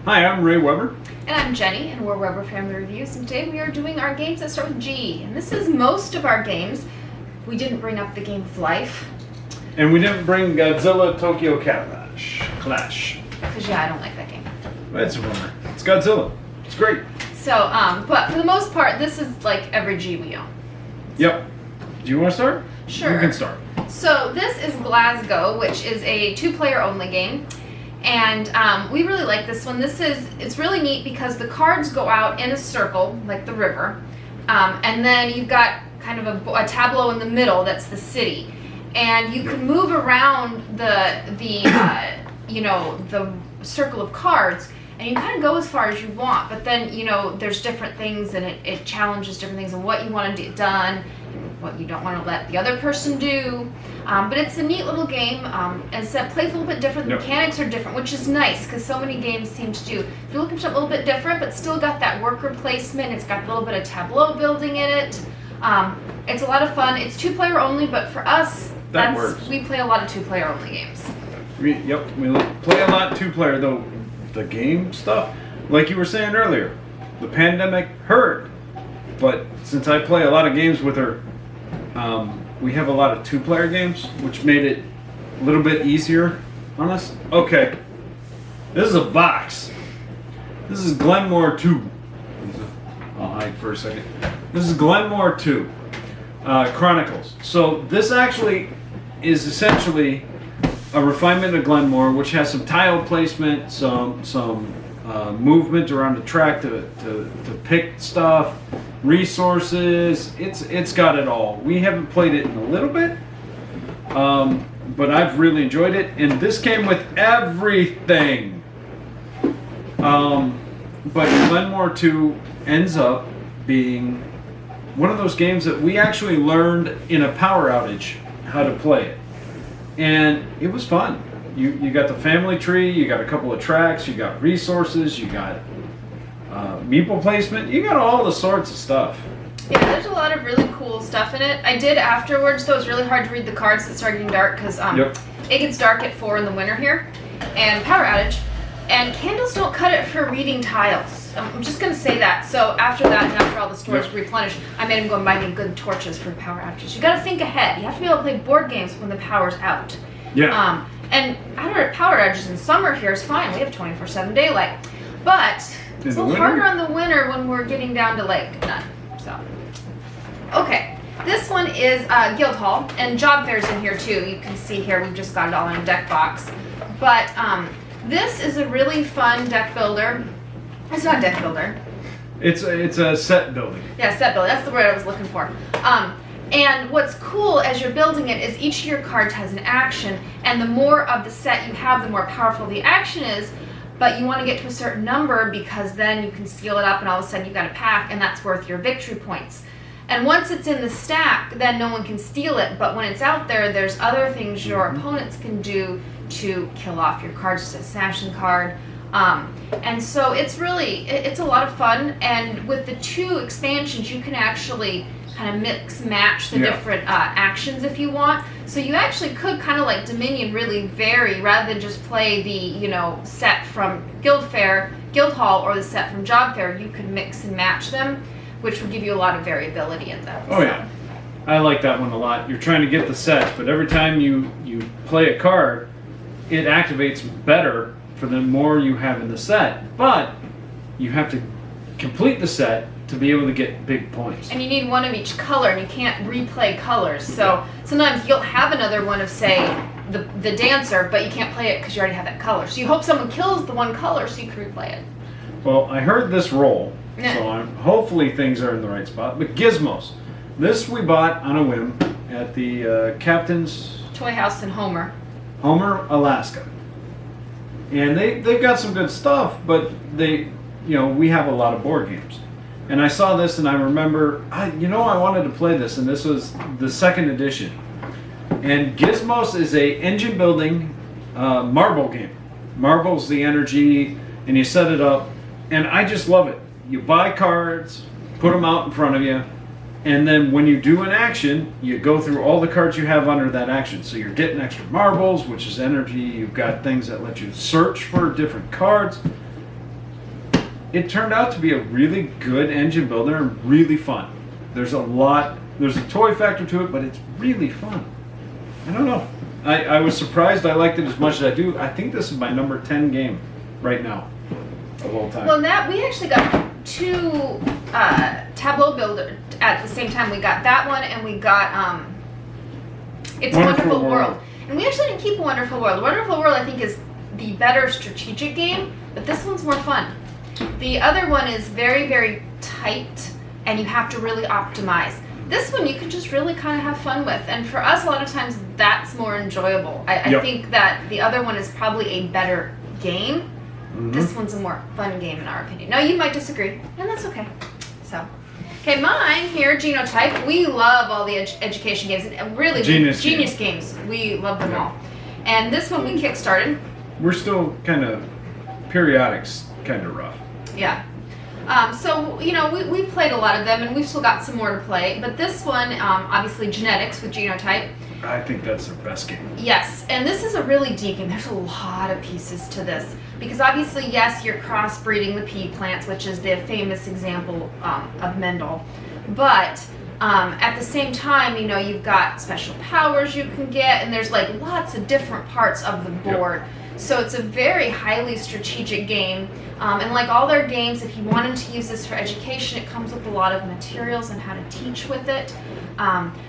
Hi, I'm Ray Weber. And I'm Jenny, and we're Weber Family Reviews, and today we are doing our games that start with G. And this is most of our games. We didn't bring up the game of life. And we didn't bring Godzilla Tokyo Clash. Because, yeah, I don't like that game. It's a bummer. It's Godzilla. It's great. So, but for the most part, this is like every G we own. Yep. Do you want to start? Sure. You can start. So, this is Glasgow, which is a two-player only game. And we really like this one. It's really neat because the cards go out in a circle, like the river. And then you've got kind of a tableau in the middle that's the city. And you can move around the circle of cards, and you kind of go as far as you want. But then, there's different things, and it challenges different things and what you want to get done, and what you don't want to let the other person do. But it's a neat little game. As I said, plays a little bit different. The mechanics are different, which is nice because so many games seem to do. If you're looking for something a little bit different, but still got that worker placement, it's got a little bit of tableau building in it. It's a lot of fun. It's two-player only, but for us, that works. We play a lot of two-player only games. We play a lot two-player, though. The game stuff, like you were saying earlier, the pandemic hurt. But since I play a lot of games with her, we have a lot of two-player games, which made it a little bit easier on us. Okay, this is a box. This is Glenmore 2. I'll hide for a second. This is Glenmore 2 Chronicles. So this actually is essentially a refinement of Glenmore, which has some tile placement, some movement around the track to pick stuff, resources. It's got it all. We haven't played it in a little bit, but I've really enjoyed it. And this came with everything. But Glenmore 2 ends up being one of those games that we actually learned in a power outage how to play it. And it was fun. You got the family tree, you got a couple of tracks, you got resources, you got meeple placement, you got all the sorts of stuff. Yeah, there's a lot of really cool stuff in it. I did afterwards, though it was really hard to read the cards that started getting dark because it gets dark at 4 in the winter here, and power outage, and candles don't cut it for reading tiles. I'm just going to say that. So after that, and after all the stores replenished, I made him go and buy me good torches for power outages. You got to think ahead. You have to be able to play board games when the power's out. Yeah. And power outages in summer here is fine. We have 24/7 daylight. But it's a little harder on the winter when we're getting down to like none. So, okay. This one is Guildhall, and Job Fair's in here too. You can see here we've just got it all in a deck box. But this is a really fun deck builder. It's not a deck builder. It's a set building. Yeah, set building. That's the word I was looking for. And what's cool as you're building it is each of your cards has an action, and the more of the set you have, the more powerful the action is. But you want to get to a certain number because then you can seal it up, and all of a sudden you've got a pack, and that's worth your victory points. And once it's in the stack, then no one can steal it. But when it's out there, there's other things your opponents can do to kill off your cards, just a assassin card. And so it's a lot of fun, and with the 2 expansions you can actually kind of mix match the different actions if you want. So you actually could kind of like Dominion really vary rather than just play the set from Guildhall or the set from Job Fair. You could mix and match them, which would give you a lot of variability in them. Oh yeah, I like that one a lot. You're trying to get the sets, but every time you play a card, it activates better for the more you have in the set, but you have to complete the set to be able to get big points. And you need one of each color, and you can't replay colors. So sometimes you'll have another one of, say, the dancer, but you can't play it because you already have that color. So you hope someone kills the one color so you can replay it. Well, I heard this roll, so hopefully things are in the right spot. But Gizmos, this we bought on a whim at the Captain's Toy House in Homer, Alaska. And they've got some good stuff, but we have a lot of board games. And I saw this and I remember, I wanted to play this, and this was the 2nd edition. And Gizmos is a engine building marble game. Marble's the energy, and you set it up, and I just love it. You buy cards, put them out in front of you, And then when you do an action, you go through all the cards you have under that action. So you're getting extra marbles, which is energy. You've got things that let you search for different cards. it turned out to be a really good engine builder and really fun. There's a toy factor to it, but it's really fun. I don't know. I was surprised I liked it as much as I do. I think this is my number 10 game right now of all time. Well, we actually got 2 tableau builder at the same time. We got that one, and we got It's a Wonderful World. And we actually didn't keep a Wonderful World. Wonderful World, I think, is the better strategic game, but this one's more fun. The other one is very, very tight, and you have to really optimize. This one you can just really kind of have fun with, and for us, a lot of times that's more enjoyable. I think that the other one is probably a better game. Mm-hmm. This one's a more fun game in our opinion. Now you might disagree, and that's okay. So, okay, mine here, Genotype. We love all the education games, and really Genius games. We love them all. And this one we kickstarted. We're still kind of periodics, kind of rough. Yeah. So, you know, we've played a lot of them, and we've still got some more to play. But this one, obviously genetics with Genotype. I think that's the best game. Yes, and this is a really deep game. There's a lot of pieces to this. Because obviously, yes, you're crossbreeding the pea plants, which is the famous example of Mendel. But at the same time, you know, you've got special powers you can get, and there's like lots of different parts of the board. Yep. So it's a very highly strategic game. And like all their games, if you wanted to use this for education, it comes with a lot of materials on how to teach with it.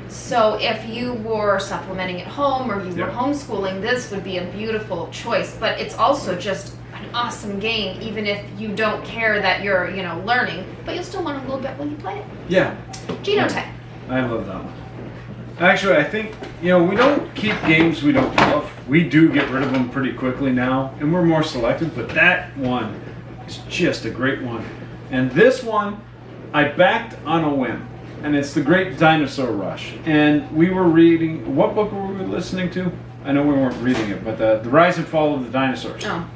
So if you were supplementing at home or you were homeschooling, this would be a beautiful choice. But it's also just an awesome game, even if you don't care that you're, you know, learning, but you'll still learn a little bit when you play it. Yeah. Genotype. I love that one. Actually, I think, you know, we don't keep games we don't love. We do get rid of them pretty quickly now, and we're more selective, but that one is just a great one. And this one, I backed on a whim, and it's The Great Dinosaur Rush. And we were reading, what book were we listening to? I know we weren't reading it, but the Rise and Fall of the Dinosaurs. Oh.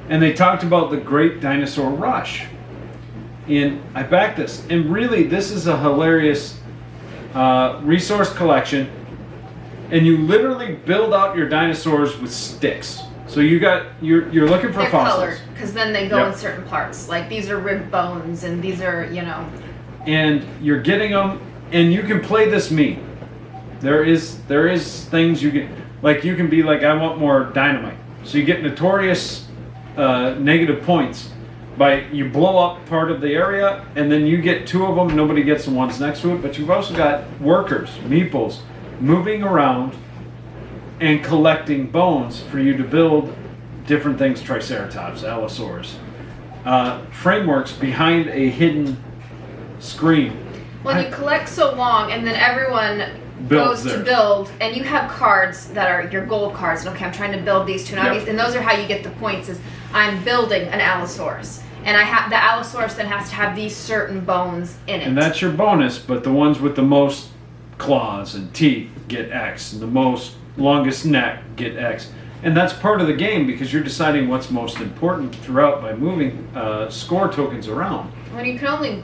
And they talked about the Great Dinosaur Rush. And I backed this, and really, this is a hilarious resource collection, and you literally build out your dinosaurs with sticks. So you're looking for They're fossils. colored, because then they go in certain parts. Like these are rib bones, and these are, you know. And you're getting them, and you can play this mean. There is things you can, like you can be like, I want more dynamite. So you get notorious negative points. You blow up part of the area, and then you get 2 of them, nobody gets the ones next to it, but you've also got workers, meeples, moving around and collecting bones for you to build different things, triceratops, allosaurs, frameworks behind a hidden screen. When you collect so long, and then everyone goes to build, and you have cards that are your goal cards, and okay, I'm trying to build these 2, and those are how you get the points, is I'm building an allosaurus. And the Allosaurus then has to have these certain bones in it. And that's your bonus, but the ones with the most claws and teeth get X, and the longest neck get X. And that's part of the game, because you're deciding what's most important throughout by moving score tokens around. When you can only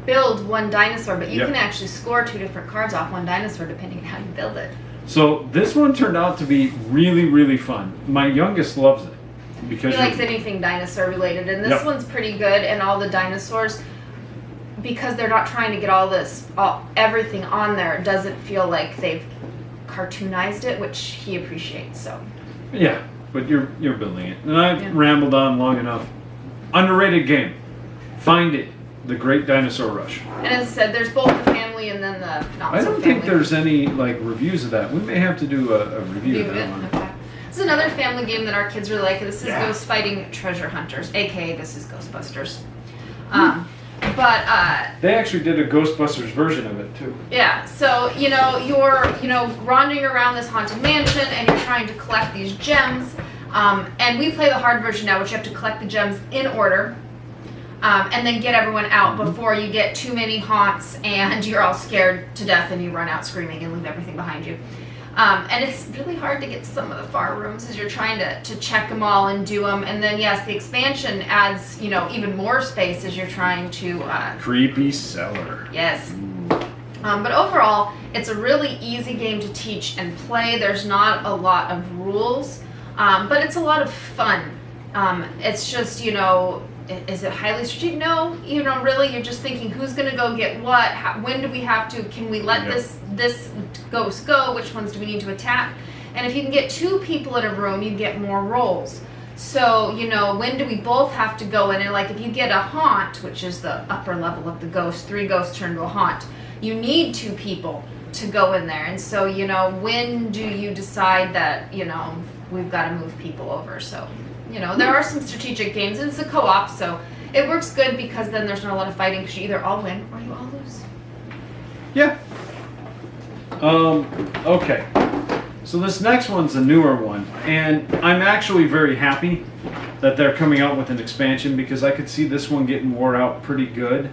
build one dinosaur, but you can actually score 2 different cards off one dinosaur depending on how you build it. So this one turned out to be really, really fun. My youngest loves it. Because he likes anything dinosaur related, and this one's pretty good. And all the dinosaurs, because they're not trying to get everything on there, it doesn't feel like they've cartoonized it, which he appreciates. So yeah, but you're building it, and I've rambled on long enough. Underrated game. Find it. The Great Dinosaur Rush. And as I said, there's both the family and then the not so family. I don't think there's any like reviews of that. We may have to do a review of that one. Okay. This is another family game that our kids really like. This is Ghost Fighting Treasure Hunters, aka this is Ghostbusters. They actually did a Ghostbusters version of it too. Yeah, so you're wandering around this haunted mansion, and you're trying to collect these gems. And we play the hard version now, which you have to collect the gems in order, and then get everyone out before you get too many haunts and you're all scared to death and you run out screaming and leave everything behind you. And it's really hard to get to some of the far rooms as you're trying to check them all and do them. And then, yes, the expansion adds, even more space as you're trying to... Creepy cellar. Yes. But overall, it's a really easy game to teach and play. There's not a lot of rules, but it's a lot of fun. It's just, is it highly strategic? No, really, you're just thinking who's going to go get what. When do we have to? Can we let this ghost go? Which ones do we need to attack? And if you can get 2 people in a room, you get more rolls. So, when do we both have to go in? And like if you get a haunt, which is the upper level of the ghost, 3 ghosts turn to a haunt, you need 2 people to go in there. And so, when do you decide that, we've got to move people over? So, there are some strategic games, and it's a co-op, so it works good because then there's not a lot of fighting because you either all win or you all lose. Yeah. Okay. So this next one's a newer one, and I'm actually very happy that they're coming out with an expansion because I could see this one getting wore out pretty good.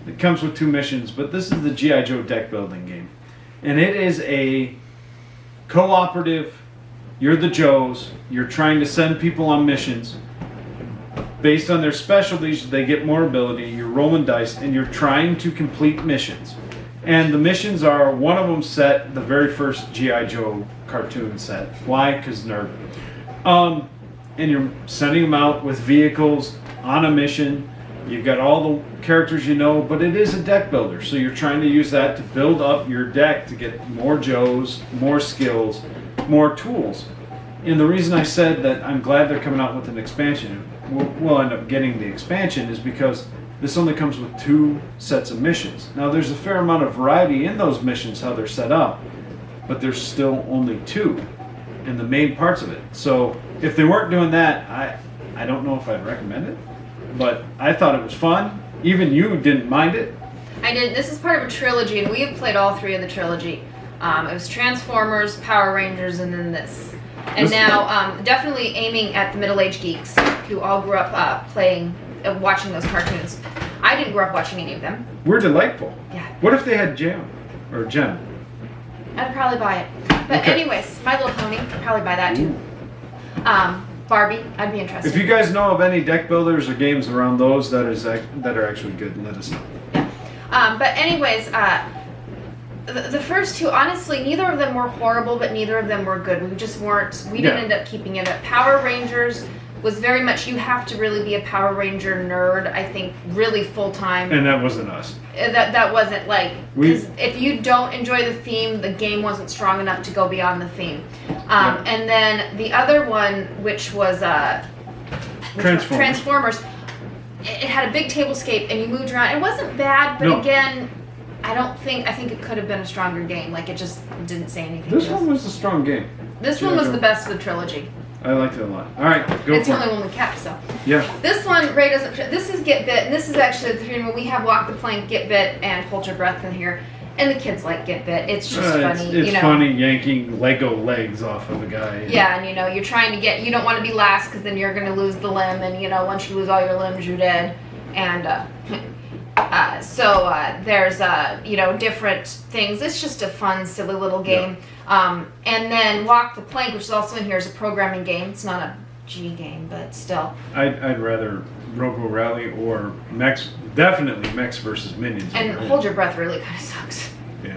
It comes with 2 missions, but this is the G.I. Joe deck building game. And it is a cooperative, you're the Joes, you're trying to send people on missions. Based on their specialties, they get more ability, you're rolling dice, and you're trying to complete missions. And the missions are, one of them set, the very first G.I. Joe cartoon set. Why? Because nerd. And you're sending them out with vehicles on a mission. You've got all the characters but it is a deck builder. So you're trying to use that to build up your deck to get more Joes, more skills, more tools. And the reason I said that I'm glad they're coming out with an expansion, we'll end up getting the expansion, is because this only comes with 2 sets of missions. Now there's a fair amount of variety in those missions, how they're set up, but there's still only 2 in the main parts of it. So if they weren't doing that, I don't know if I'd recommend it, but I thought it was fun. Even you didn't mind it. I did. This is part of a trilogy, and we have played all 3 of the trilogy. It was Transformers, Power Rangers, and then this. And now definitely aiming at the middle-aged geeks who all grew up watching those cartoons. I didn't grow up watching any of them. We're delightful. Yeah. What if they had Jam? Or Gem? I'd probably buy it. But anyways, My Little Pony, I'd probably buy that too. Barbie, I'd be interested. If you guys know of any deck builders or games around those that are actually good, let us know. Yeah. But anyways, the first 2, honestly, neither of them were horrible, but neither of them were good. We just weren't, we didn't end up keeping it up. Power Rangers was very much, you have to really be a Power Ranger nerd, I think, really full-time. And that wasn't us. That wasn't like, because if you don't enjoy the theme, the game wasn't strong enough to go beyond the theme. And then the other one, which was Transformers, it had a big tablescape and you moved around. It wasn't bad, but again, I think it could have been a stronger game. Like, it just didn't say anything. This one was a strong game. This one was the best of the trilogy. I liked it a lot. All right, go for it. It's the only one we kept, so. Yeah. This one, Ray doesn't. This is Get Bit, and this is actually the 3 where we have Walk the Plank, Get Bit, and Hold Your Breath in here. And the kids like Get Bit. It's just funny. It's funny yanking Lego legs off of a guy. Yeah, and you're trying to get. You don't want to be last because then you're going to lose the limb, and once you lose all your limbs, you're dead. And so there's different things. It's just a fun, silly little game. Yeah. And then Walk the Plank, which is also in here, is a programming game. It's not a G game, but still. I'd rather Robo Rally or Mechs, definitely Mechs versus Minions. And Hold Your Breath really kind of sucks. Yeah.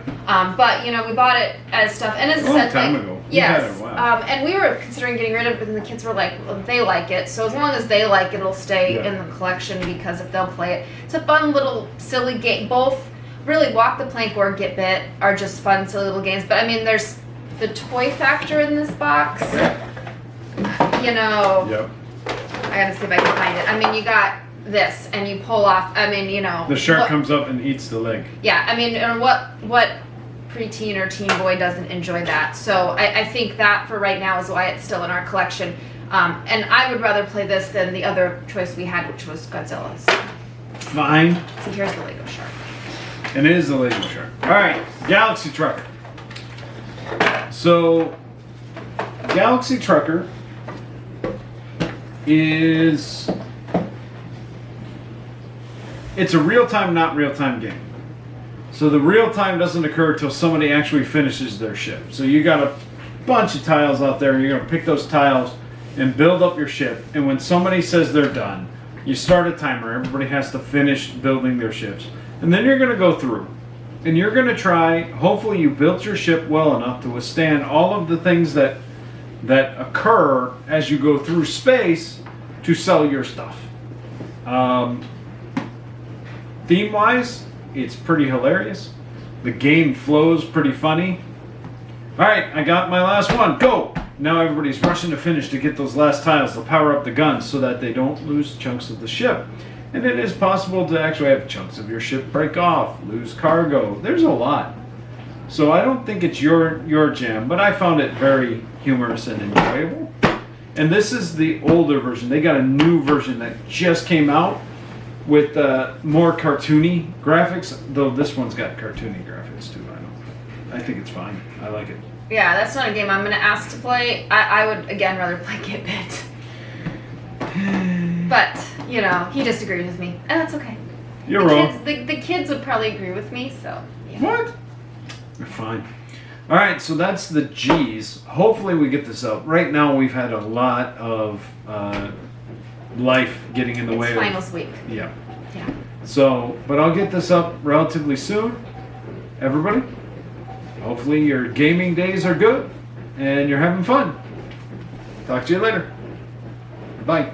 But we bought it as stuff, and as a long time ago. Yes. Wow. And we were considering getting rid of it, but then the kids were like, well, they like it, so as long as they like it, it'll stay in the collection because if they'll play it, it's a fun little silly game. Both really Walk the Plank or Get Bit are just fun, silly little games. But I mean, there's the toy factor in this box. Yep. I gotta see if I can find it. I mean, you got this, and you pull off. I mean, the shark comes up and eats the leg. Yeah, I mean, what preteen or teen boy doesn't enjoy that? So I think that for right now is why it's still in our collection. And I would rather play this than the other choice we had, which was Godzilla. So. Fine. So here's the Lego shark. And it is the Lego shark. All right, Galaxy Trucker. So, Galaxy Trucker it's a real-time, not real-time game. So the real-time doesn't occur until somebody actually finishes their ship. So you got a bunch of tiles out there, and you're going to pick those tiles and build up your ship. And when somebody says they're done, you start a timer. Everybody has to finish building their ships. And then you're going to go through. And you're going to try, hopefully you built your ship well enough to withstand all of the things that occur as you go through space to sell your stuff. Theme-wise, it's pretty hilarious. The game flows pretty funny. All right, I got my last one. Go! Now everybody's rushing to finish to get those last tiles to power up the guns so that they don't lose chunks of the ship. And it is possible to actually have chunks of your ship break off, lose cargo. There's a lot. So I don't think it's your jam, but I found it very humorous and enjoyable. And this is the older version. They got a new version that just came out with more cartoony graphics, though this one's got cartoony graphics too. I think it's fine. I like it. Yeah, that's not a game I'm going to ask to play. I would, again, rather play Get Bit. But, you know, he disagreed with me, and that's okay. You're wrong. The kids would probably agree with me, so, yeah. What? You're fine. All right, so that's the G's. Hopefully we get this out. Right now we've had a lot of life getting in the way. It's finals week. Yeah. Yeah. So, but I'll get this up relatively soon. Everybody, hopefully your gaming days are good and you're having fun. Talk to you later. Bye.